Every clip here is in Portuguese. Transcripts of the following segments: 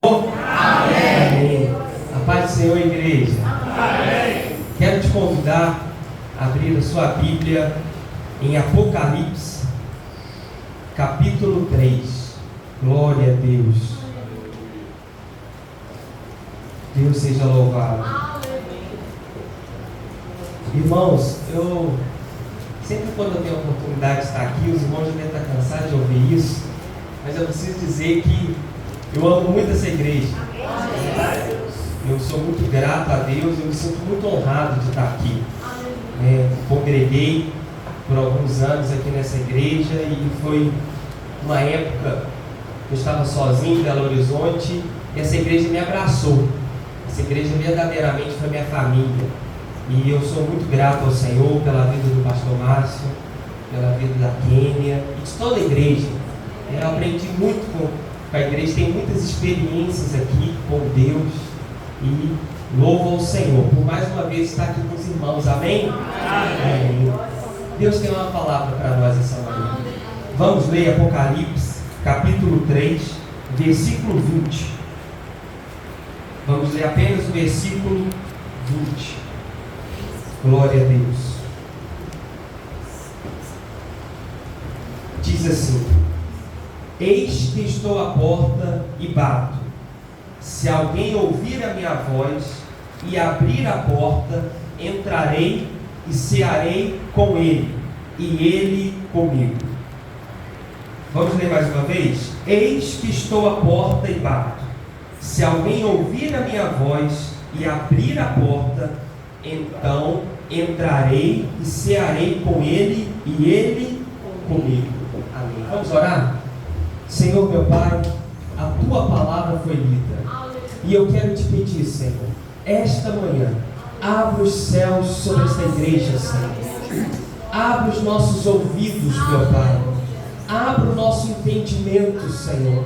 Amém. A paz do Senhor, igreja. Amém. Quero te convidar a abrir a sua Bíblia em Apocalipse, capítulo 3. Glória a Deus. Deus seja louvado. Irmãos, eu sempre quando eu tenho a oportunidade de estar aqui, os irmãos já devem estar cansados de ouvir isso, mas eu preciso dizer que eu amo muito essa igreja. Eu sou muito grato a Deus, eu me sinto muito honrado de estar aqui. Congreguei por alguns anos aqui nessa igreja e foi uma época que eu estava sozinho em Belo Horizonte e essa igreja me abraçou. Essa igreja verdadeiramente foi minha família. E eu sou muito grato ao Senhor pela vida do pastor Márcio, pela vida da Kênia e de toda a igreja. Eu aprendi muito com a igreja, tem muitas experiências aqui com Deus e louvo ao Senhor por mais uma vez estar aqui com os irmãos. Amém? Amém. Deus tem uma palavra para nós essa manhã. Vamos ler Apocalipse, capítulo 3, versículo 20. Vamos ler apenas o versículo 20. Glória a Deus. Diz assim: Eis que estou à porta e bato. Se alguém ouvir a minha voz e abrir a porta, entrarei e cearei com ele, e ele comigo. Vamos ler mais uma vez? Eis que estou à porta e bato. Se alguém ouvir a minha voz e abrir a porta, então entrarei e cearei com ele, e ele comigo. Amém. Vamos orar? Senhor meu Pai, a Tua palavra foi lida, e eu quero te pedir, Senhor, esta manhã, abra os céus sobre esta igreja, Senhor. Abra os nossos ouvidos, meu Pai. Abra o nosso entendimento, Senhor.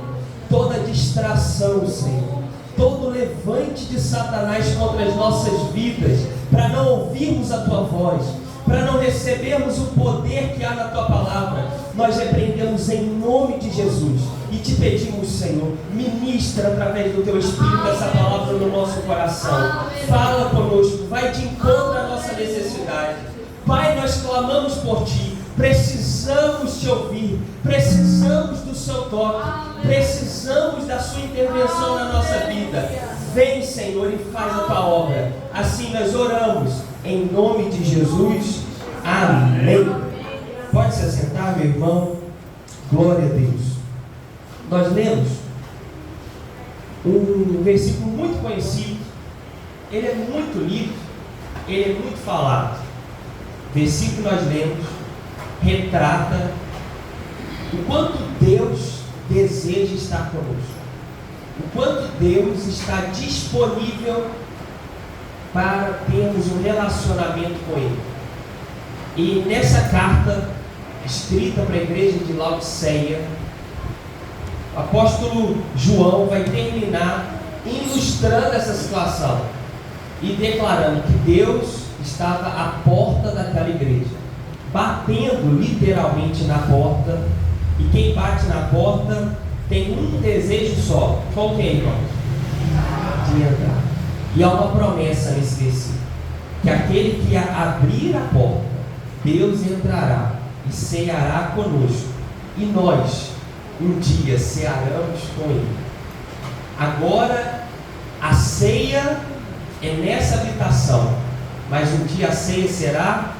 Toda distração, Senhor. Todo levante de Satanás contra as nossas vidas, para não ouvirmos a Tua voz, para não recebermos o poder que há na Tua palavra, nós repreendemos em nome de Jesus e te pedimos, Senhor, ministra através do Teu Espírito essa palavra no nosso coração. Fala conosco, vai de encontro à nossa necessidade. Pai, nós clamamos por Ti, precisamos Te ouvir, precisamos do Seu toque, precisamos da Sua intervenção na nossa vida. Vem, Senhor, e faz a Tua obra. Assim nós oramos, em nome de Jesus. Amém. Pode se assentar, meu irmão. Glória a Deus. Nós lemos um versículo muito conhecido. Ele é muito lido, ele é muito falado. O versículo que nós lemos retrata o quanto Deus deseja estar conosco, o quanto Deus está disponível para termos um relacionamento com Ele. E nessa carta escrita para a igreja de Laodiceia, o apóstolo João vai terminar ilustrando essa situação e declarando que Deus estava à porta daquela igreja, batendo literalmente na porta, e quem bate na porta tem um desejo só. Qual que é, irmão? De entrar. E há uma promessa nesse versículo, que aquele que abrir a porta, Deus entrará e ceará conosco, e nós um dia cearemos com Ele. Agora a ceia é nessa habitação, mas um dia a ceia será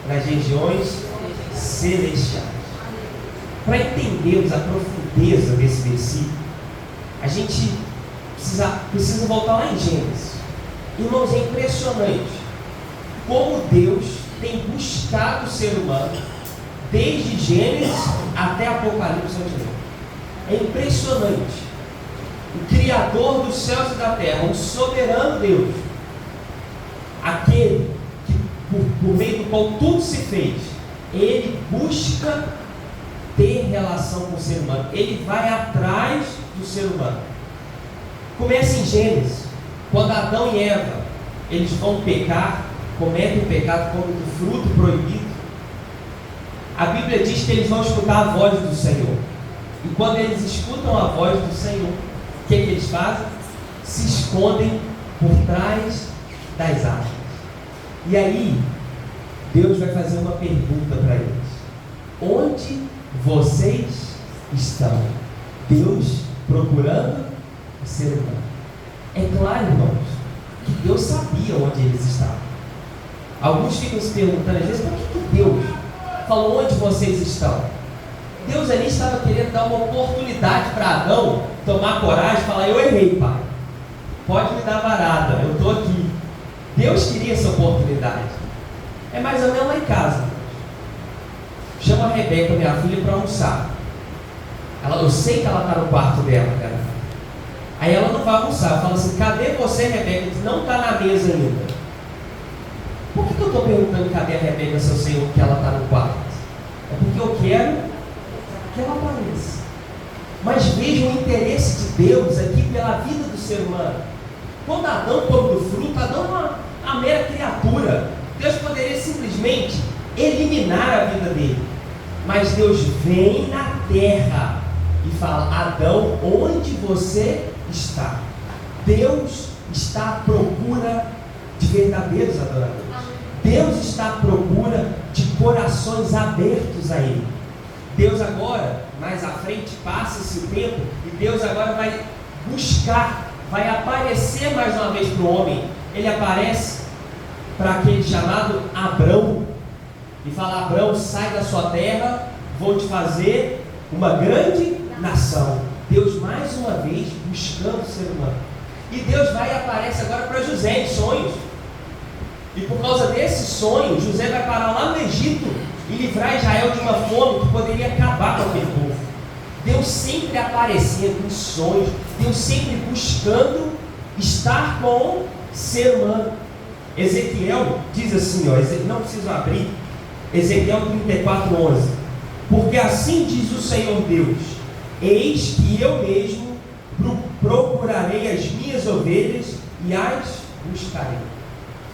nas regiões celestiais. Para entendermos a profundeza desse versículo, a gente precisa voltar lá em Gênesis. Irmãos, é impressionante como Deus tem buscado o ser humano desde Gênesis até Apocalipse. É impressionante. O Criador dos céus e da terra, o soberano Deus, aquele que por meio do qual tudo se fez, Ele busca ter relação com o ser humano. Ele vai atrás do ser humano. Começa em Gênesis, quando Adão e Eva eles vão pecar, cometem o pecado, comem do fruto proibido. A Bíblia diz que eles vão escutar a voz do Senhor. E quando eles escutam a voz do Senhor, o que eles fazem? Se escondem por trás das árvores. E aí, Deus vai fazer uma pergunta para eles: onde vocês estão? Deus procurando o ser humano. É claro, irmãos, que Deus sabia onde eles estavam. Alguns ficam se perguntando às vezes: por que Deus falou onde vocês estão? Deus ali estava querendo dar uma oportunidade para Adão tomar coragem e falar: eu errei, pai, pode me dar varada, eu estou aqui. Deus queria essa oportunidade. É mais ou menos lá em casa. Chama a Rebeca, minha filha, para almoçar. Eu sei que ela está no quarto dela, cara. Aí ela não vai almoçar. Eu falo assim: cadê você, Rebeca? Diz: não está na mesa ainda. Por que eu estou perguntando cadê a Rebeca, se eu sei que ela está no quarto? É porque eu quero que ela apareça. Mas veja o interesse de Deus aqui pela vida do ser humano. Quando Adão come do fruto, Adão é uma mera criatura. Deus poderia simplesmente eliminar a vida dele. Mas Deus vem na terra e fala: Adão, onde você está? Deus está à procura de verdadeiros adoradores. Deus está à procura de corações abertos a Ele. Deus agora, mais à frente, passa-se o tempo, e Deus agora vai buscar, vai aparecer mais uma vez para o homem. Ele aparece para aquele chamado Abrão e fala: Abrão, sai da sua terra, vou te fazer uma grande nação. Deus mais uma vez buscando o ser humano. E Deus vai e aparece agora para José em sonhos. E por causa desse sonho, José vai parar lá no Egito e livrar Israel de uma fome que poderia acabar com aquele povo. Deus sempre aparecendo em sonhos, Deus sempre buscando estar com o ser humano. Ezequiel diz assim, não preciso abrir, Ezequiel 34:11: porque assim diz o Senhor Deus: eis que eu mesmo procurarei as minhas ovelhas e as buscarei.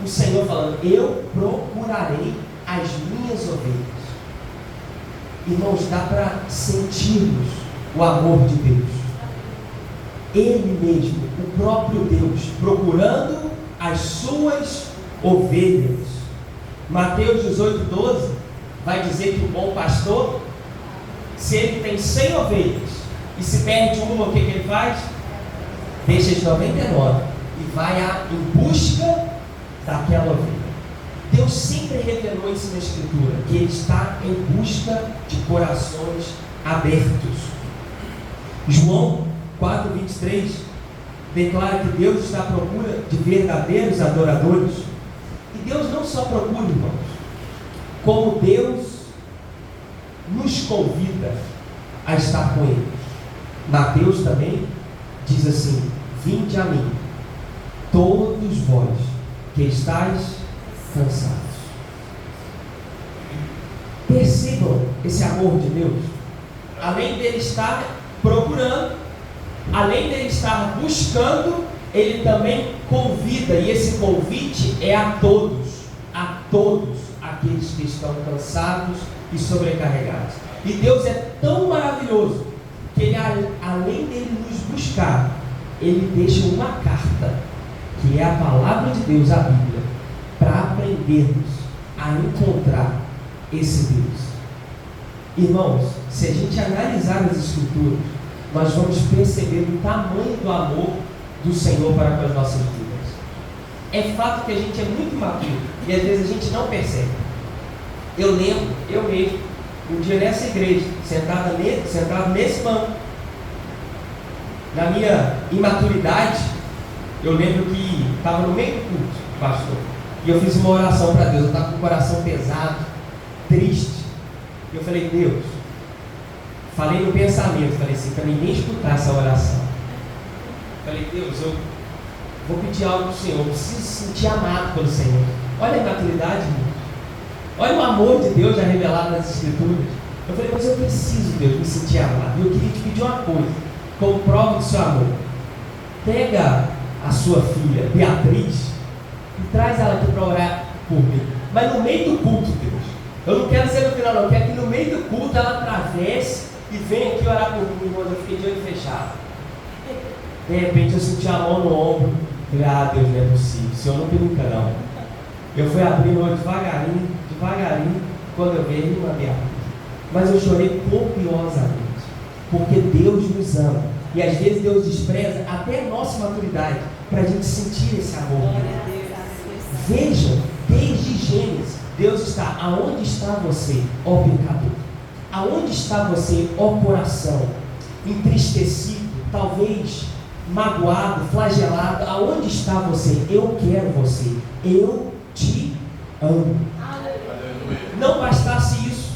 O Senhor falando: eu procurarei as minhas ovelhas. Irmãos, dá para sentirmos o amor de Deus. Ele mesmo, o próprio Deus, procurando as suas ovelhas. Mateus 18:12 vai dizer que o bom pastor, se ele tem 100 ovelhas e se perde uma, o que ele faz? Deixa as 99 e vai em busca daquela ovelha. Deus sempre revelou isso na Escritura, que Ele está em busca de corações abertos. João 4:23 declara que Deus está à procura de verdadeiros adoradores. E Deus não só procura, irmãos, como Deus nos convida a estar com Ele. Mateus também diz assim: vinde a mim, todos vós que estáis cansados. Percebam esse amor de Deus. Além dele estar procurando, além dele estar buscando, ele também convida, e esse convite é a todos aqueles que estão cansados e sobrecarregados. E Deus é tão maravilhoso que ele, além dele nos buscar, ele deixa uma carta, que é a palavra de Deus, a Bíblia, para aprendermos a encontrar esse Deus. Irmãos, se a gente analisar as Escrituras, nós vamos perceber o tamanho do amor do Senhor para com as nossas vidas. É fato que a gente é muito imaturo e às vezes a gente não percebe. Eu lembro, eu mesmo, um dia nessa igreja, sentado nesse banco, na minha imaturidade, eu lembro que estava no meio do culto, pastor, e eu fiz uma oração para Deus. Eu estava com o coração pesado, triste, e eu falei: Deus, falei no pensamento, falei assim, para ninguém escutar essa oração, falei: Deus, eu vou pedir algo para o Senhor, eu preciso se sentir amado pelo Senhor. Olha a maturidade, irmão. Olha o amor de Deus já revelado nas Escrituras. Eu falei: mas eu preciso, Deus, me sentir amado. E eu queria te pedir uma coisa, como prova do seu amor: pega a sua filha Beatriz e traz ela aqui para orar por mim, mas no meio do culto, Deus. Eu não quero ser no final, não. Eu quero que no meio do culto ela atravesse e venha aqui orar por mim, irmão. Eu fiquei de olho fechado. De repente eu senti a mão no ombro. Falei, ah, Deus, não é possível, o Senhor não brinca não. Eu fui abrindo o olho devagarinho, quando eu vi ele não abria. Mas eu chorei copiosamente, porque Deus nos ama. E às vezes Deus despreza até a nossa maturidade, para a gente sentir esse amor. Vejam, desde Gênesis, Deus está, aonde está você, ó pecador? Aonde está você, ó coração? Entristecido, talvez magoado, flagelado, aonde está você? Eu quero você, eu te amo. Não bastasse isso,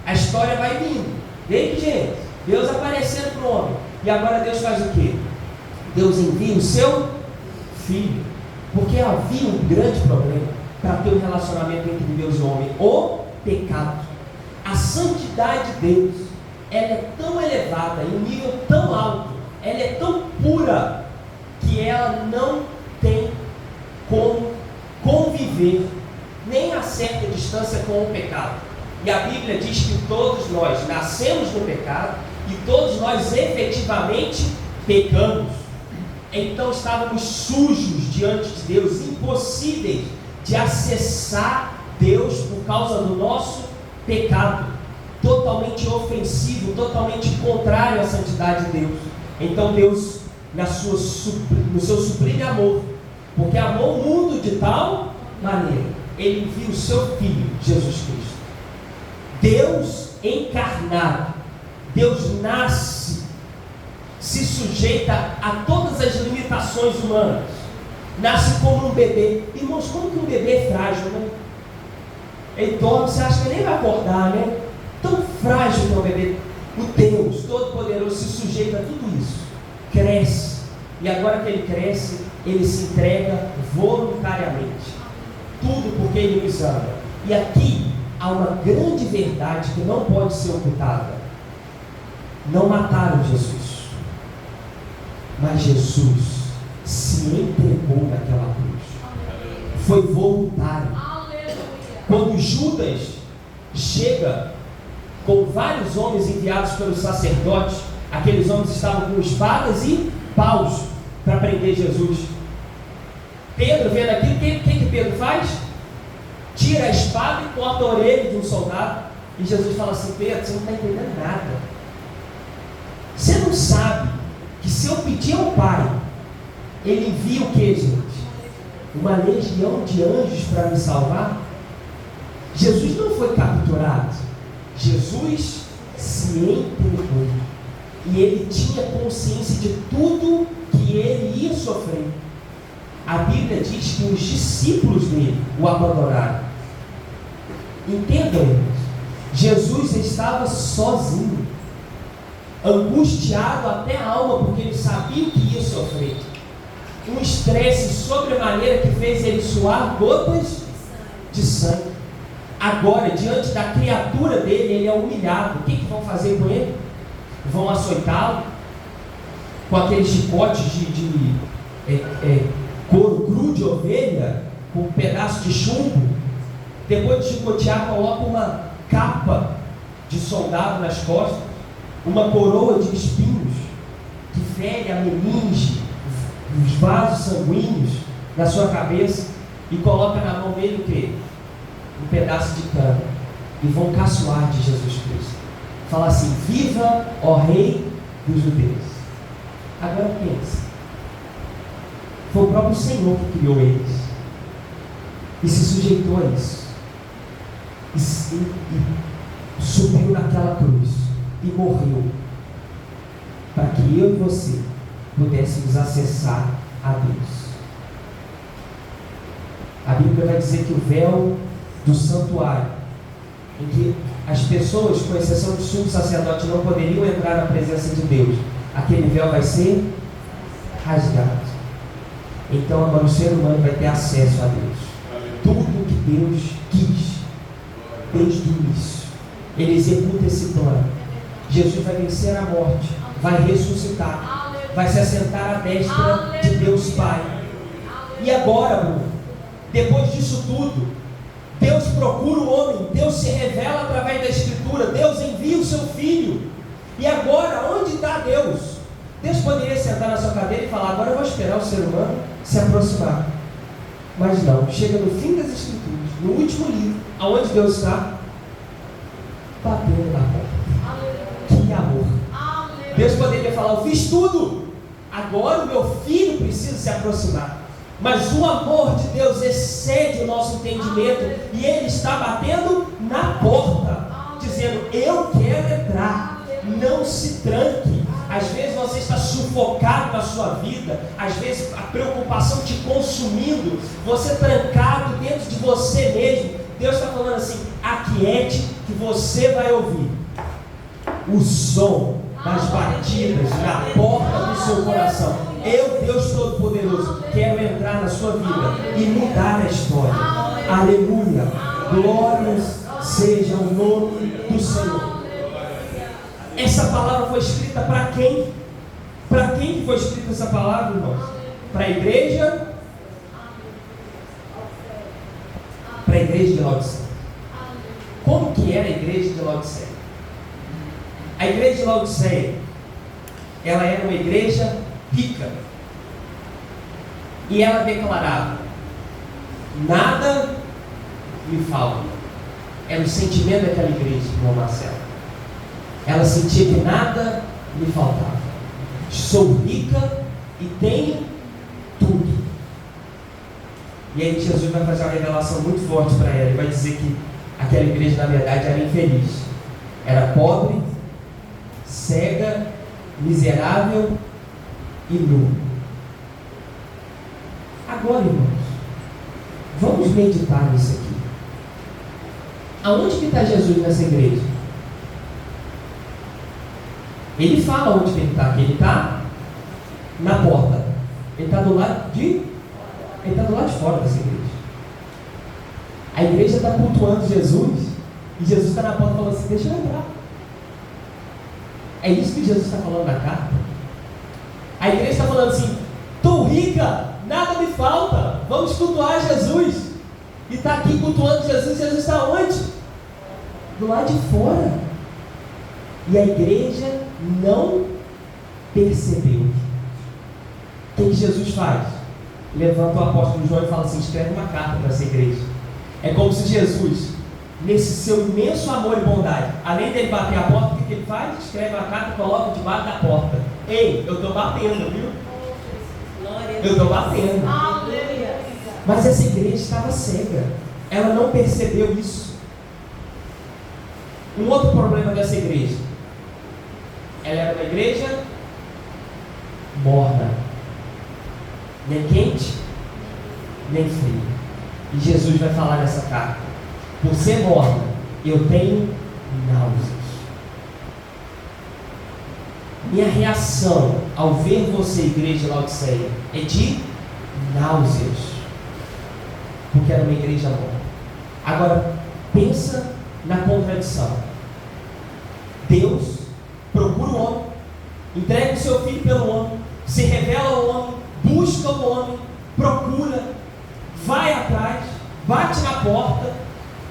a história vai vindo, desde Gênesis, Deus aparecendo para o homem, e agora Deus faz o quê? Deus envia o seu Filho, porque havia um grande problema para ter um relacionamento entre Deus e o homem, o pecado. A santidade de Deus, ela é tão elevada, em um nível tão alto, ela é tão pura, que ela não tem como conviver, nem a certa distância, com o pecado. E a Bíblia diz que todos nós nascemos no pecado, e todos nós efetivamente pecamos. Então estávamos sujos diante de Deus, impossíveis de acessar Deus por causa do nosso pecado, totalmente ofensivo, totalmente contrário à santidade de Deus. Então Deus, no seu sublime amor, porque amou o mundo de tal maneira, Ele envia o seu Filho, Jesus Cristo. Deus encarnado, Deus nasce, se sujeita a todas as limitações humanas, nasce como um bebê. Irmãos, como que um bebê é frágil, né? Ele dorme, você acha que ele nem vai acordar, né? Tão frágil que é o bebê. O Deus Todo-Poderoso se sujeita a tudo isso, cresce, e agora que ele cresce, ele se entrega voluntariamente, tudo porque ele nos ama. E aqui há uma grande verdade que não pode ser ocultada: não mataram Jesus, mas Jesus se entregou naquela cruz, foi voluntário. Quando Judas chega com vários homens enviados pelos sacerdotes, aqueles homens estavam com espadas e paus para prender Jesus. Pedro, vendo aquilo, o que Pedro faz? Tira a espada e corta a orelha de um soldado. E Jesus fala assim: Pedro, você não está entendendo nada. Você não sabe que se eu pedir ao Pai, Ele envia o que, gente? Uma legião de anjos para me salvar? Jesus não foi capturado, Jesus se entregou, e Ele tinha consciência de tudo que Ele ia sofrer. A Bíblia diz que os discípulos dele o abandonaram. Entendam, irmãos, Jesus estava sozinho, angustiado até a alma, porque ele sabia o que ia sofrer. Um estresse sobremaneira que fez ele suar gotas de sangue. Agora, diante da criatura dele, ele é humilhado. O que vão fazer com ele? Vão açoitá-lo com aqueles chicotes de couro cru de ovelha, com um pedaço de chumbo. Depois de chicotear, coloca uma capa de soldado nas costas, uma coroa de espinhos que fere a meninge, os vasos sanguíneos na sua cabeça, e coloca na mão dele o quê? Um pedaço de cana. E vão caçoar de Jesus Cristo. Fala assim: viva, ó Rei dos Judeus. Agora pensa, foi o próprio Senhor que criou eles e se sujeitou a isso, e subiu naquela cruz e morreu, para que eu e você pudéssemos acessar a Deus. A Bíblia vai dizer que o véu do santuário, em que as pessoas, com exceção de sumo sacerdote, não poderiam entrar na presença de Deus, aquele véu vai ser rasgado. Então agora o ser humano vai ter acesso a Deus. Tudo que Deus quis desde o início, Ele executa esse plano. Jesus vai vencer a morte, vai ressuscitar, vai se assentar à destra de Deus Pai. E agora, Bruno, depois disso tudo, Deus procura o homem, Deus se revela através da Escritura, Deus envia o seu Filho. E agora, onde está Deus? Deus poderia sentar na sua cadeira e falar: agora eu vou esperar o ser humano se aproximar. Mas não, chega no fim das Escrituras, no último livro, aonde Deus está? Batendo na porta. Que amor! Deus poderia falar: eu fiz tudo, agora o meu filho precisa se aproximar. Mas o amor de Deus excede o nosso entendimento e Ele está batendo na porta, dizendo: eu quero entrar, não se tranque. Às vezes você está sufocado na sua vida, às vezes a preocupação te consumindo, você trancado dentro de você mesmo. Deus está falando assim: aquiete que você vai ouvir o som das batidas na porta do seu coração. Eu, Deus Todo-Poderoso, quero entrar na sua vida e mudar a história. Aleluia! Glórias seja o nome do Senhor. Essa palavra foi escrita para quem? Para quem que foi escrita essa palavra, irmãos? Para a igreja? Para a igreja de Laodiceia. Como que era a igreja de Laodiceia? A igreja de Laodiceia, ela era uma igreja rica. E ela declarava: nada me falta. Era o sentimento daquela igreja, irmão Marcelo. Ela sentia que nada lhe faltava. Sou rica e tenho tudo. E aí Jesus vai fazer uma revelação muito forte para ela. Ele vai dizer que aquela igreja na verdade era infeliz. Era pobre, cega, miserável e nu. Agora, irmãos, vamos meditar nisso aqui. Aonde que está Jesus nessa igreja? Ele fala onde que ele está, que ele está na porta. Ele está do lado de fora dessa igreja. A igreja está cultuando Jesus e Jesus está na porta falando assim: deixa eu entrar. É isso que Jesus está falando na carta. A igreja está falando assim: estou rica, nada me falta, vamos cultuar Jesus. E está aqui cultuando Jesus. Jesus está onde? Do lado de fora. E a igreja não percebeu. O que Jesus faz? Levanta o apóstolo João e fala assim: escreve uma carta para essa igreja. É como se Jesus, nesse seu imenso amor e bondade, além dele bater a porta, o que ele faz? Escreve uma carta e coloca debaixo da porta. Ei, eu estou batendo, viu? Eu estou batendo. Mas essa igreja estava cega. Ela não percebeu isso. Um outro problema dessa igreja: ela era uma igreja morna, nem quente, nem fria. E Jesus vai falar nessa carta: por ser morna, eu tenho náuseas. Minha reação ao ver você, igreja de Laodiceia, é de náuseas, porque era uma igreja morna. Agora, pensa na contradição. Deus procura o homem, entrega o seu filho pelo homem, se revela ao homem, busca o homem, procura, vai atrás, bate na porta,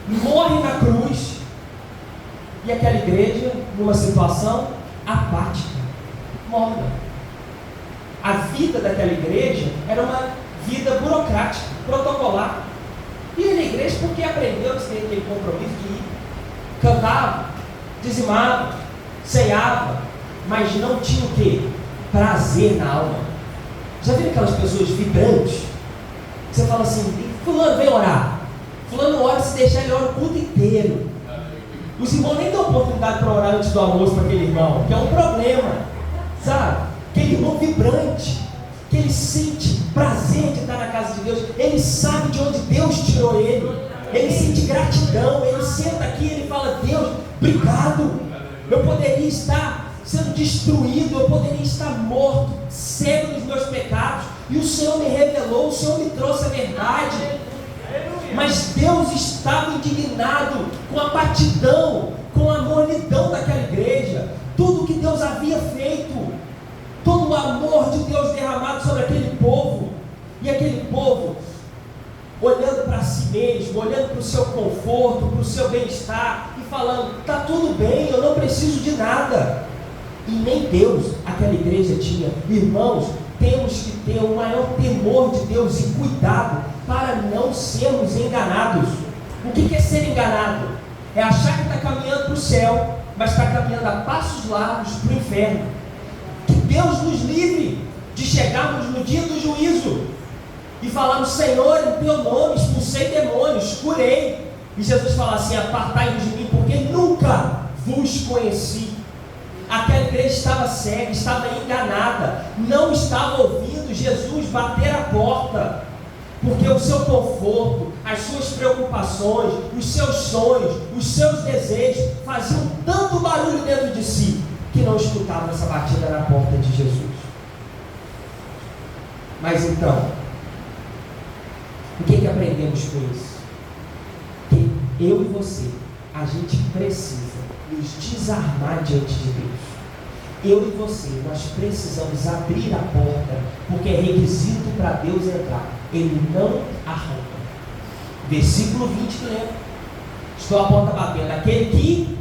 morre na cruz. E aquela igreja, numa situação apática, morna. A vida daquela igreja era uma vida burocrática, protocolar. E na igreja porque aprendeu que tem aquele compromisso de ir, cantava, dizimava, ceava, mas não tinha o quê? Prazer na alma. Já viram aquelas pessoas vibrantes? Você fala assim: fulano vem orar. Fulano ora, se deixar ele ora o culto inteiro. Os irmãos nem dão oportunidade para orar antes do almoço para aquele irmão, que é um problema, sabe? Aquele irmão vibrante, que ele sente prazer de estar na casa de Deus, ele sabe de onde Deus tirou ele, ele sente gratidão, ele senta aqui e ele fala: Deus, obrigado. Eu poderia estar sendo destruído, eu poderia estar morto, cego nos meus pecados, e o Senhor me revelou, o Senhor me trouxe a verdade. Mas Deus estava indignado com a apatidão, com a mornidão daquela igreja. Tudo que Deus havia feito, todo o amor de Deus derramado sobre aquele povo, e aquele povo olhando para si mesmo, olhando para o seu conforto, para o seu bem-estar, e falando: está tudo bem, eu não preciso de nada, E nem Deus aquela igreja tinha. Irmãos, temos que ter o maior temor de Deus e cuidado para não sermos enganados. O que é ser enganado? É achar que está caminhando para o céu, mas está caminhando a passos largos para o inferno. Que Deus nos livre de chegarmos no dia do juízo e falarmos: Senhor, em teu nome expulsei demônios, curei. E Jesus fala assim: apartai-vos de mim, porque nunca vos conheci. Aquela igreja estava cega, estava enganada, não estava ouvindo Jesus bater a porta, porque o seu conforto, as suas preocupações, os seus sonhos, os seus desejos faziam tanto barulho dentro de si, que não escutavam essa batida na porta de Jesus. Mas então, o que aprendemos com isso? Que eu e você, a gente precisa nos desarmar diante de Deus. Eu e você, nós precisamos abrir a porta, porque é requisito para Deus entrar. Ele não arranca. Versículo 20, lembra? Estou à porta batendo. Aquele que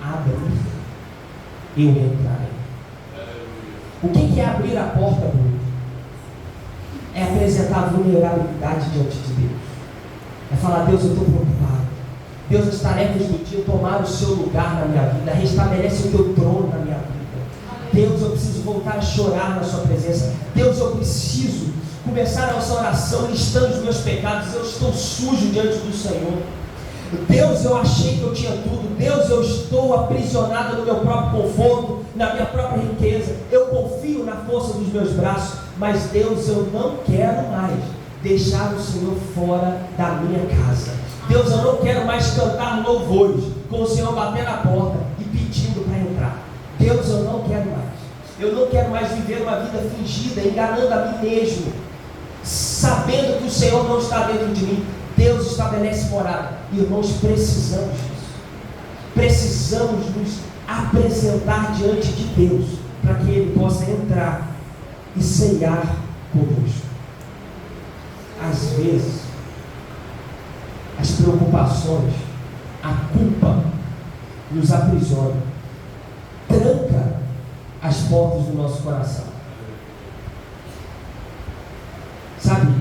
abre, eu entrarei. O que é abrir a porta, Bruno? É apresentar a vulnerabilidade diante de Deus. É falar: Deus, eu estou preocupado. Deus, as tarefas do dia tomaram o seu lugar na minha vida. Restabelece o teu trono na minha vida. Deus, eu preciso voltar a chorar na sua presença. Deus, eu preciso começar a nossa oração listando os meus pecados. Eu estou sujo diante do Senhor. Deus, eu achei que eu tinha tudo. Deus, eu estou aprisionado no meu próprio conforto, na minha própria riqueza. Eu confio na força dos meus braços. Mas Deus, eu não quero mais deixar o Senhor fora da minha casa. Deus, eu não quero mais cantar louvores com o Senhor bater na porta e pedindo para entrar. Deus, eu não quero mais. Eu não quero mais viver uma vida fingida, enganando a mim mesmo, sabendo que o Senhor não está dentro de mim. Deus estabelece morada. Irmãos, precisamos disso. Precisamos nos apresentar diante de Deus, para que Ele possa entrar e ceiar conosco. Às vezes, as preocupações, a culpa nos aprisiona, tranca as portas do nosso coração. Sabe,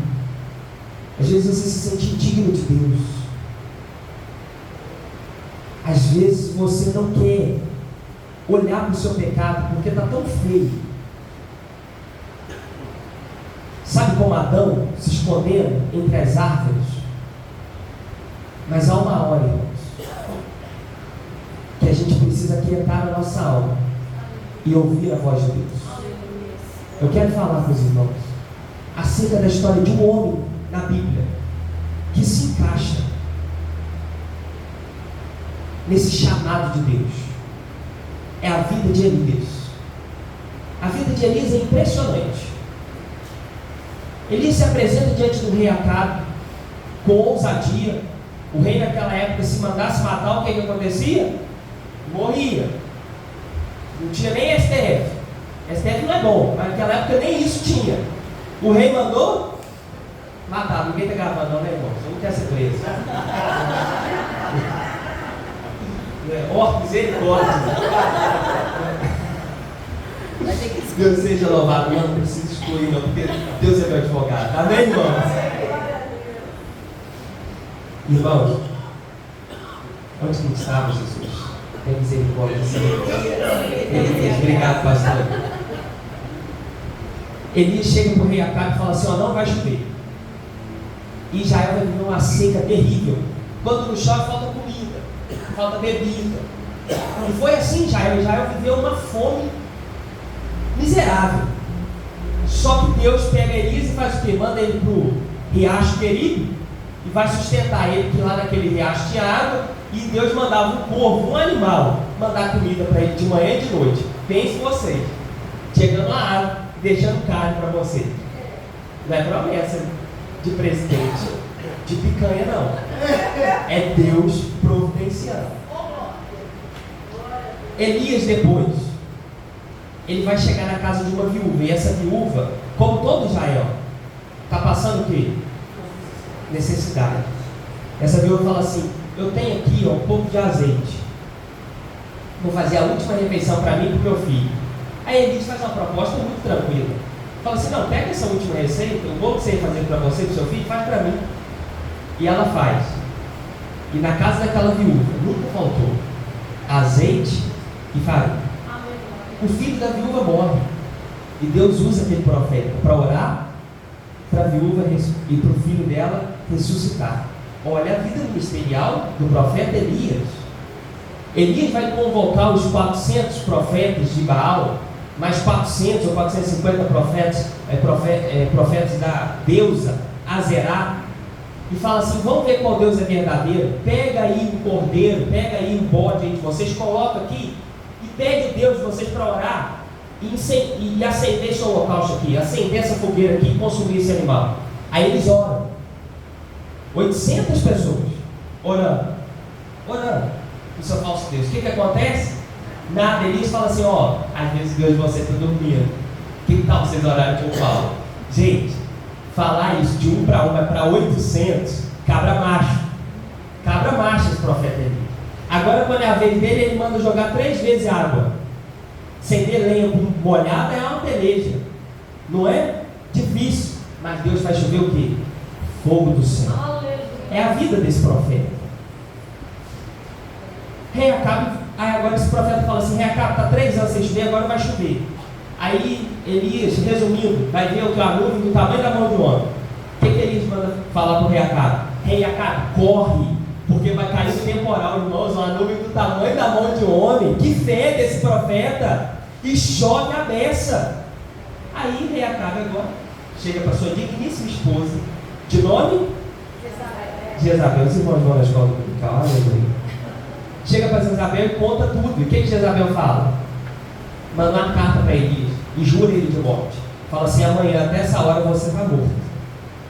às vezes você se sente indigno de Deus. Às vezes você não quer olhar para o seu pecado porque está tão feio. Sabe como Adão se escondendo entre as árvores? Mas há uma hora, irmãos, que a gente precisa quietar a nossa alma e ouvir a voz de Deus. Eu quero falar com os irmãos acerca da história de um homem na Bíblia que se encaixa nesse chamado de Deus. É a vida de Elias. A vida de Elias é impressionante. Elias se apresenta diante do rei Acabe com ousadia. O rei naquela época, se mandasse matar, o que acontecia? Morria. Não tinha nem STF. STF não é bom, mas naquela época nem isso tinha. O rei mandou matar. Ninguém está gravando não, né, irmão? Você não quer ser preso. Ó, misericórdia. Deus seja louvado. Não preciso excluir não, porque Deus é meu advogado. Amém, irmão? Irmãos, onde que estava Jesus? Tem misericórdia, Senhor. Elias, obrigado, pastor. Elias chega para o rei Acabe e fala assim: ó, não vai chover. E Israel vai viver uma seca terrível. Quando não chove, falta comida, falta bebida. E foi assim Israel. Israel viveu uma fome miserável. Só que Deus pega Elias e faz o quê? Manda ele para o riacho querido e vai sustentar ele, que lá naquele riacho tinha água, e Deus mandava um corvo, um animal, mandar comida para ele de manhã e de noite. Pense vocês, chegando a água, deixando carne para você. Não é promessa de presidente, de picanha não. É Deus providenciando. Elias depois, ele vai chegar na casa de uma viúva, e essa viúva, como todo Israel, está passando o quê? Necessidade. Essa viúva fala assim: eu tenho aqui um pouco de azeite. vou fazer a última refeição para mim e para o meu filho. Aí Elias faz uma proposta muito tranquila. Fala assim, não, pega essa última receita, o bolo que você ia fazer para você e para o seu filho, faz para mim. E ela faz. E na casa daquela viúva, nunca faltou azeite e farinha. O filho da viúva morre. E Deus usa aquele profeta para orar, para a viúva e para o filho dela ressuscitar. Olha a vida ministerial do profeta Elias. Elias vai convocar os 400 profetas de Baal, mais 400 ou 450 profetas da deusa Azerá, e fala assim, vamos ver qual Deus é verdadeiro. Pega aí o cordeiro, pega aí o bode aí de vocês, coloca aqui e pede a Deus de vocês para orar e acender esse holocausto aqui, acender essa fogueira aqui e consumir esse animal. Aí eles oram, 800 pessoas orando, o seu falso Deus. O que acontece? Nada. Elias fala assim, ó, às vezes Deus você está dormindo, que tal vocês orarem de um pau? Gente, falar isso de 1 para 1 é para 800, cabra macho esse profeta Elias. Agora quando é a vez dele, ele manda jogar 3 vezes água. Acender lenha molhada é uma peleja, não é difícil, mas Deus vai chover o quê? Fogo do céu. É a vida desse profeta. Rei Acabe, aí agora esse profeta fala assim, Rei Acabe, está 3 anos sem chover, agora vai chover. Aí Elias, resumindo, vai ver a nuvem do tamanho da mão de um homem. O que Elias manda falar para o Rei Acabe? Rei Acabe, corre, porque vai cair um temporal, irmãos, uma nuvem do tamanho da mão de um homem. Que fé desse profeta! E chove a beça. Aí Rei Acabe agora chega para sua digníssima esposa, de nome? Jezabel. Os irmãos vão na escola dominical, chega para Jezabel e conta tudo. E o que Jezabel fala? Manda uma carta para Elias e jura ele de morte. Fala assim, amanhã até essa hora você vai morto.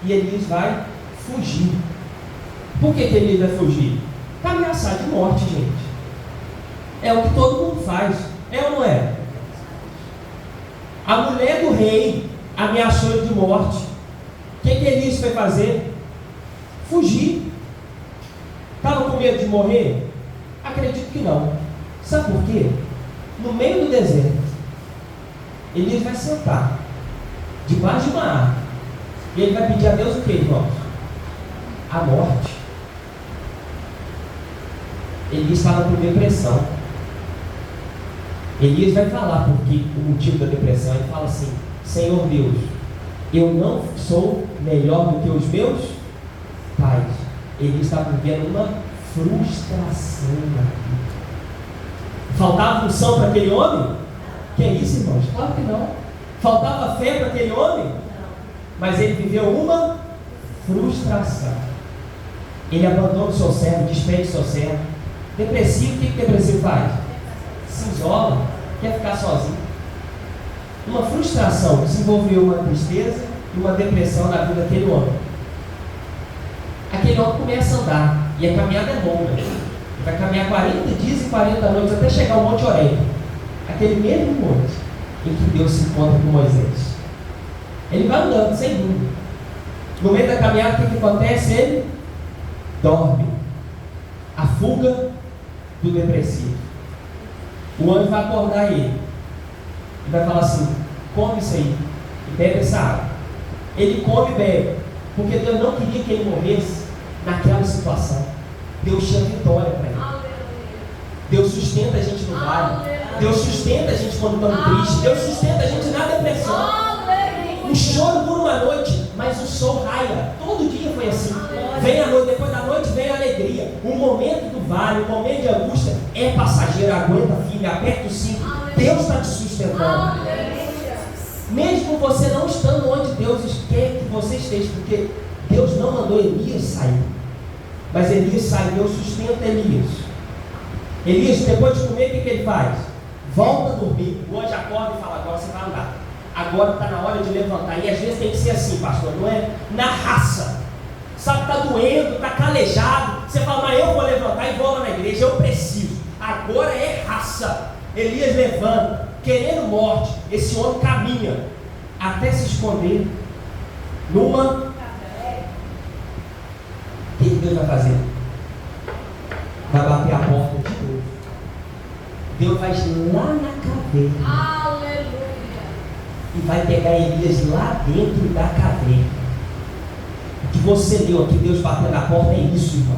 E Elias vai fugir. Por que Elias vai fugir? Para ameaçar de morte, gente. É o que todo mundo faz. É ou não é? A mulher do rei ameaçou ele de morte. O que Elias foi fazer? Fugir. Estava com medo de morrer? Acredito que não. Sabe por quê? No meio do deserto, Elias vai sentar debaixo de uma árvore e ele vai pedir a Deus o que, irmãos? A morte. Elias estava com depressão. Elias vai falar porque o motivo da depressão. Ele fala assim, Senhor Deus, eu não sou melhor do que os meus pais. Elias estava vivendo uma frustração na vida. Faltava função para aquele homem? Que é isso, irmãos? Claro que não. Faltava fé para aquele homem? Não. Mas ele viveu uma frustração. Ele abandona o seu servo, despede o seu servo. Depressivo, o que depressivo faz? Se isola, quer ficar sozinho. Uma frustração desenvolveu uma tristeza e uma depressão na vida daquele homem. Aquele homem começa a andar, e a caminhada é longa. Ele vai caminhar 40 dias e 40 noites até chegar ao Monte Horebe, aquele mesmo monte em que Deus se encontra com Moisés. Ele vai andando sem rumo. No meio da caminhada, o que acontece? Ele dorme. A fuga do depressivo. O anjo vai acordar ele e vai falar assim, come isso aí e bebe essa água. Ele come e bebe, porque Deus não queria que ele morresse naquela situação. Deus tinha vitória para ele. Deus sustenta a gente no vale. Deus sustenta a gente quando estamos tristes. Deus sustenta a gente na depressão. O choro dura uma noite, mas o sol raia. Todo dia foi assim. Vem a noite, depois da noite vem a alegria. O momento do vale, o momento de angústia é passageiro. Aguenta, filho, aperta o cinto. Deus está te sustentando. Mesmo você não estando onde Deus quer que você esteja, porque Deus não mandou Elias sair. Mas Elias sai, Deus sustenta Elias. Elias, depois de comer, o que ele faz? Volta a dormir. O anjo acorda e fala, agora você vai andar. Agora está na hora de levantar. E às vezes tem que ser assim, pastor, não é? Na raça. Sabe, está doendo, está calejado. Você fala, mas eu vou levantar e vou lá na igreja, eu preciso. Agora é raça. Elias levanta, querendo morte. Esse homem caminha até se esconder numa... O que Deus vai fazer? Vai bater a porta de novo. vai lá na caverna. Aleluia. E vai pegar Elias lá dentro da caverna. O que você leu aqui, Deus batendo na porta, é isso, irmão.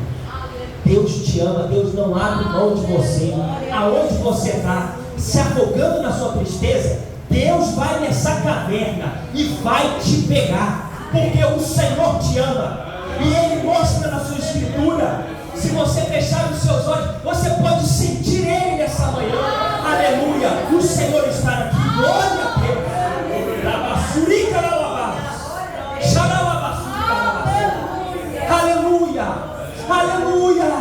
Deus te ama, Deus não abre mão de você. Aonde você está, se afogando na sua tristeza, Deus vai nessa caverna e vai te pegar, porque o Senhor te ama. E Ele mostra na sua escritura. Se você fechar os seus olhos, você pode sentir Ele nessa manhã. Aleluia, o Senhor está aqui. Glória a Deus. Aleluia, aleluia.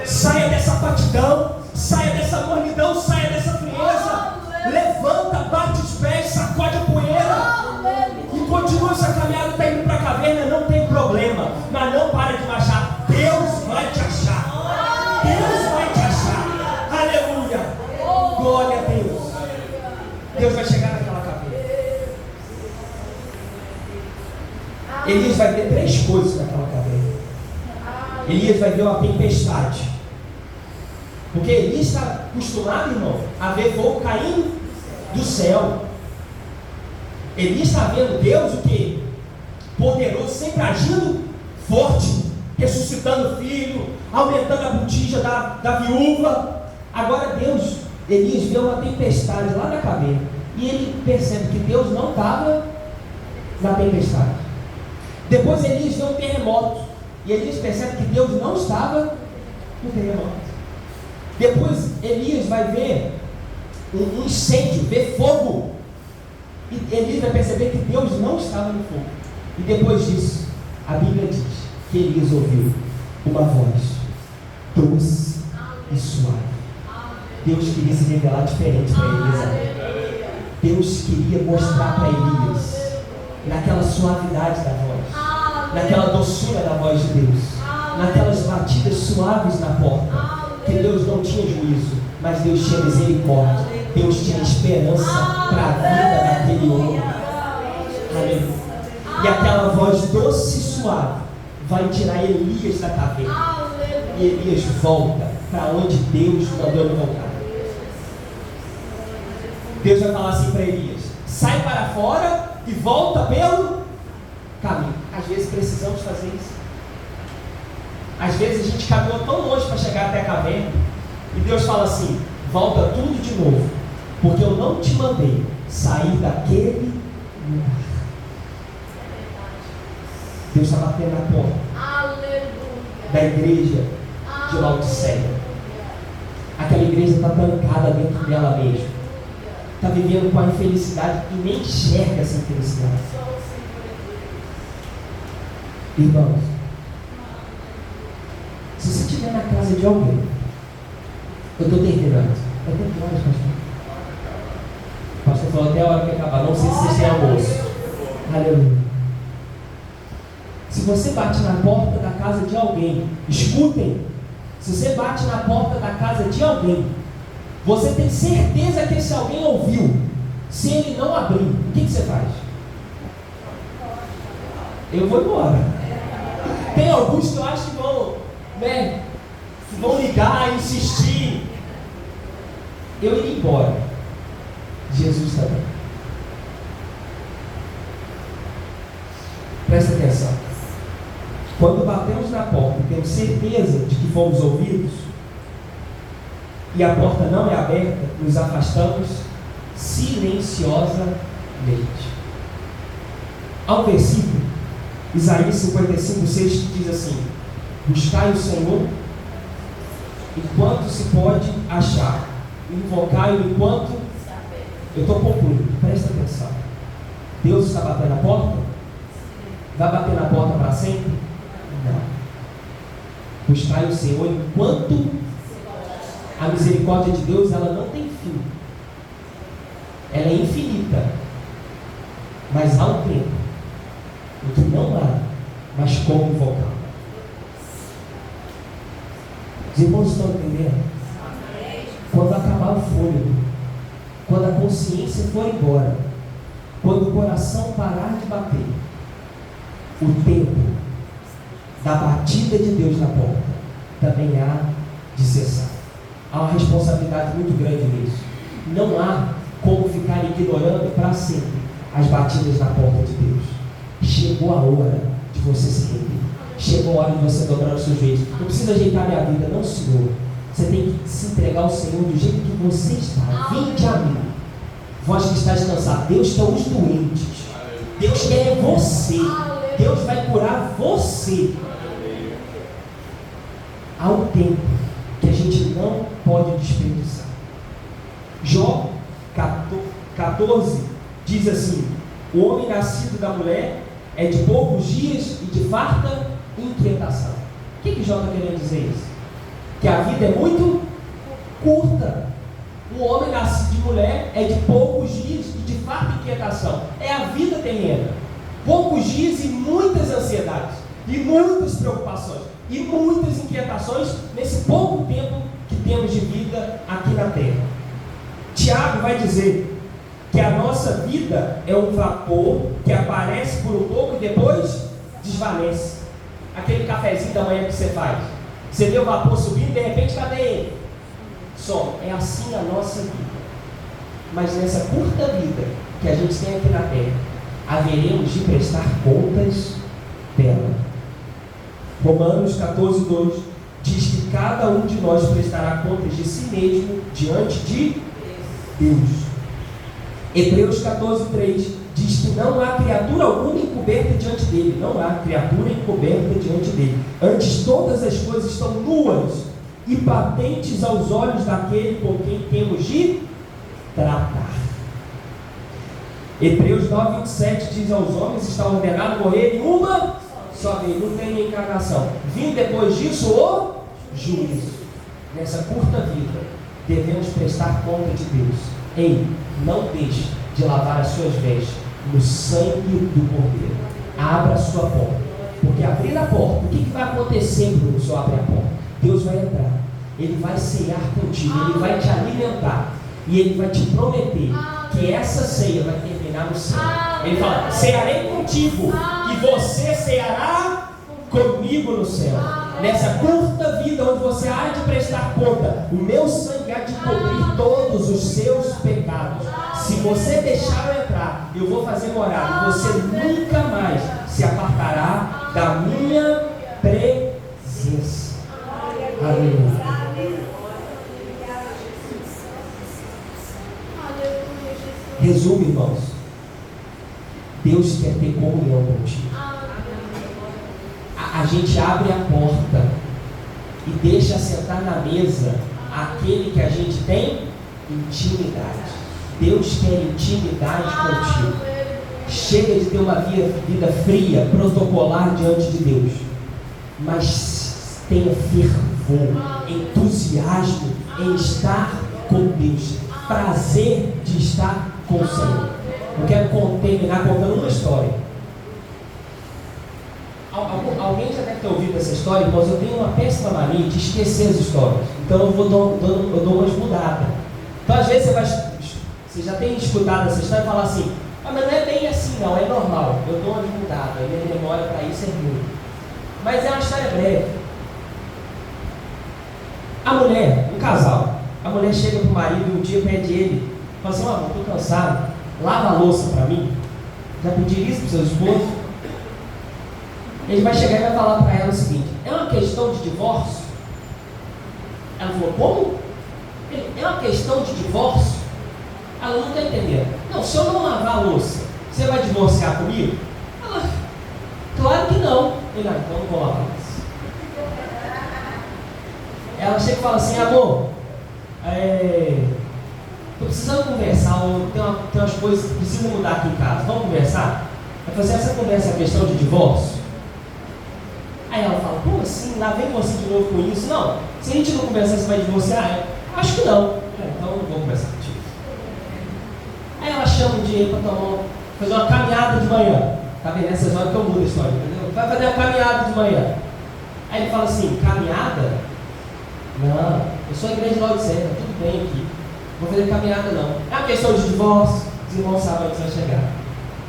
Saia dessa apatidão, saia dessa mornidão, saia dessa frieza. Levanta, bate os pés, sacode a poeira e continua essa caminhada. Está indo para a caverna, não tem problema, mas não para de marchar. Deus vai te achar, Deus vai te achar. Aleluia, glória a Deus. Deus vai chegar naquela caverna. Elias vai ver 3 coisas naquela caverna. Elias vai ver uma tempestade. Porque Elias está acostumado, irmão, a ver fogo caindo do céu. Elias está vendo Deus, o que? Poderoso, sempre agindo forte, ressuscitando o filho, aumentando a botija da viúva. Agora Elias vê uma tempestade lá na caverna. E ele percebe que Deus não estava na tempestade. Depois Elias vê um terremoto. E Elias percebe que Deus não estava no terremoto. Depois Elias vai ver um incêndio, ver fogo. E Elias vai perceber que Deus não estava no fogo. E depois disso, a Bíblia diz que Elias ouviu uma voz doce e suave. Deus queria se revelar diferente para Elias. Deus queria mostrar para Elias, naquela suavidade da voz, naquela doçura da voz de Deus, naquelas batidas suaves na porta, que Deus não tinha juízo, mas Deus tinha misericórdia, Deus tinha esperança para a vida daquele homem. Aleluia. E aquela voz doce e suave vai tirar Elias da caverna. E Elias volta para onde Deus mandou ele voltar. Deus vai falar assim para Elias: sai para fora e volta pelo caminho. Às vezes precisamos fazer isso. Às vezes a gente caminhou tão longe para chegar até a caverna, e Deus fala assim: volta tudo de novo, porque eu não te mandei sair daquele lugar. Deus está batendo na porta da igreja de Laodiceia. Aquela igreja está trancada dentro dela mesma, está vivendo com a infelicidade e nem enxerga essa infelicidade. Irmãos, se você estiver na casa de alguém, eu estou terminando. Vai ter que horas, pastor? O pastor falou até a hora que acabar. Não sei se vocês têm almoço. Aleluia. Se você bate na porta da casa de alguém, escutem. Se você bate na porta da casa de alguém, você tem certeza que esse alguém ouviu. Se ele não abrir, o que você faz? Eu vou embora. Tem alguns que eu acho que vão ligar, insistir. Eu iria embora. Jesus também. Presta atenção. Quando batemos na porta e temos certeza de que fomos ouvidos, e a porta não é aberta, nos afastamos silenciosamente. Há um versículo, Isaías 55:6, que diz assim: buscai o Senhor enquanto se pode achar, invocai-o enquanto... Eu estou concluindo, presta atenção. Deus está batendo na porta? Vai bater na porta para sempre? Não. Buscai o Senhor enquanto... A misericórdia de Deus, ela não tem fim. Ela é infinita. Mas há um tempo em que não há mais como invocar. Os irmãos estão entendendo? Quando acabar o fôlego, quando a consciência for embora, quando o coração parar de bater, o tempo da batida de Deus na porta também há de cessar. Há uma responsabilidade muito grande nisso. Não há como ficar ignorando para sempre as batidas na porta de Deus. Chegou a hora de você se render. Chegou a hora de você dobrar os seus joelhos. Eu preciso ajeitar minha vida. Não, Senhor. Você tem que se entregar ao Senhor do jeito que você está. Vinde a mim. Vós que estáis cansados. Deus quer os doentes. Deus quer você. Deus vai curar você. Há um tempo que a gente não pode desperdiçar. Jó 14 diz assim: o homem nascido da mulher é de poucos dias e de farta inquietação. O que Jó está querendo dizer isso? Que a vida é muito curta. Um homem nascido de mulher é de poucos dias e de farta inquietação. É a vida terrena. Poucos dias e muitas ansiedades, e muitas preocupações, e muitas inquietações nesse pouco tempo que temos de vida aqui na terra. Tiago vai dizer que a nossa vida é um vapor que aparece por um pouco e depois desvanece. Aquele cafezinho da manhã que você faz, você vê o vapor subindo e de repente cadê ele? Some. É assim a nossa vida. Mas nessa curta vida que a gente tem aqui na terra, haveremos de prestar contas dela. Romanos 14:2 diz que cada um de nós prestará contas de si mesmo diante de Deus. Hebreus 14:3 diz que não há criatura alguma encoberta diante dele. Não há criatura encoberta diante dele. Antes, todas as coisas estão nuas e patentes aos olhos daquele por quem temos de tratar. Hebreus 9:27 diz: aos homens está ordenado morrer em uma só vez, não tem encarnação. Vindo depois disso o juízo. Nessa curta vida, devemos prestar conta de Deus. Ei, não deixe de lavar as suas vestes no sangue do Cordeiro. Abra a sua porta. Porque abrir a porta, o que vai acontecer quando o Senhor abrir a porta? Deus vai entrar. Ele vai cear contigo. Ele vai te alimentar. E Ele vai te prometer que essa ceia vai terminar no céu. Ele fala: cearei contigo e você ceará comigo no céu. Nessa curta vida onde você há de prestar conta, o meu sangue há de cobrir todos os seus pecados. Se você deixar eu entrar, eu vou fazer morada. Você nunca mais se apartará da minha presença. Aleluia. Resumo, irmãos. Deus quer ter comunhão contigo. A gente abre a porta e deixa sentar na mesa aquele que a gente tem intimidade. Deus quer intimidade contigo. Chega de ter uma vida fria, protocolar diante de Deus, mas tenha fervor, entusiasmo em estar com Deus, prazer de estar com o Senhor. Eu quero terminar contando uma história. Alguém já deve ter ouvido essa história, mas eu tenho uma péssima mania de esquecer as histórias. Então eu dou umas mudadas. Então às vezes você já tem escutado essa história e fala assim: mas não é bem assim não, é normal. Eu dou umas mudadas, a minha memória para isso é ruim. Mas é uma história breve. A mulher, um casal, a mulher chega para o marido e um dia pede ele, fala assim: amor, estou cansado, lava a louça para mim. Já pediram isso para o seu esposo? Ele vai chegar e vai falar para ela o seguinte: é uma questão de divórcio? Ela falou: como? É uma questão de divórcio? Ela não está entendendo. Não, se eu não lavar a louça, você vai divorciar comigo? Ela: claro que não. Ele: então não vou lavar a louça. Ela chega e fala assim: amor, estou precisando conversar, tem umas coisas que precisam mudar aqui em casa, vamos conversar? Vai fazer essa conversa, a questão de divórcio? Aí ela fala: como assim? Lá vem você de novo com isso? Não, se a gente não conversar, você vai divorciar? Acho que não. Então eu não vou conversar contigo. Aí ela chama um dia para fazer uma caminhada de manhã. Tá vendo? Nessas horas que eu mudo a história, entendeu? Vai fazer uma caminhada de manhã. Aí ele fala assim: caminhada? Não, eu sou a igreja de Laodiceia, tá tudo bem aqui. Não vou fazer caminhada não. É uma questão de divórcio, os irmãos sabem onde você vai chegar.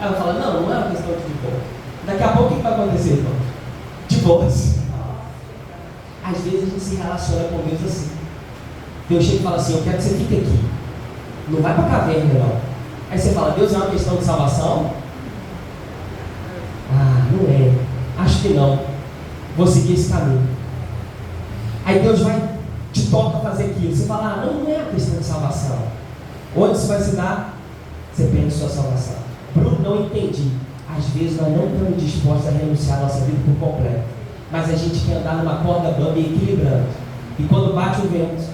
Aí ela fala: não é uma questão de divórcio. Daqui a pouco o que vai acontecer, irmão? Divórcio. Às vezes a gente se relaciona com Deus assim. Deus chega e fala assim: eu quero que você fique aqui. Não vai para a caverna, não. Aí você fala: Deus, é uma questão de salvação? Ah, não é. Acho que não. Vou seguir esse caminho. Aí Deus te toca a fazer aquilo. Você fala: ah, não é a questão de salvação. Onde você vai se dar? Você perde sua salvação. Bruno, não entendi. Às vezes nós não estamos dispostos a renunciar a nossa vida por completo. Mas a gente quer andar numa corda bamba e equilibrando. E quando bate o vento,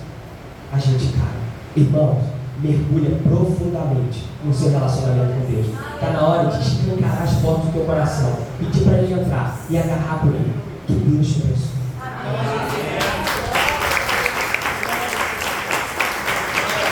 a gente cai. Irmãos, mergulha profundamente no seu relacionamento com Deus. Está na hora de escancarar as portas do teu coração, pedir para Ele entrar e agarrar por Ele. Que Deus te abençoe.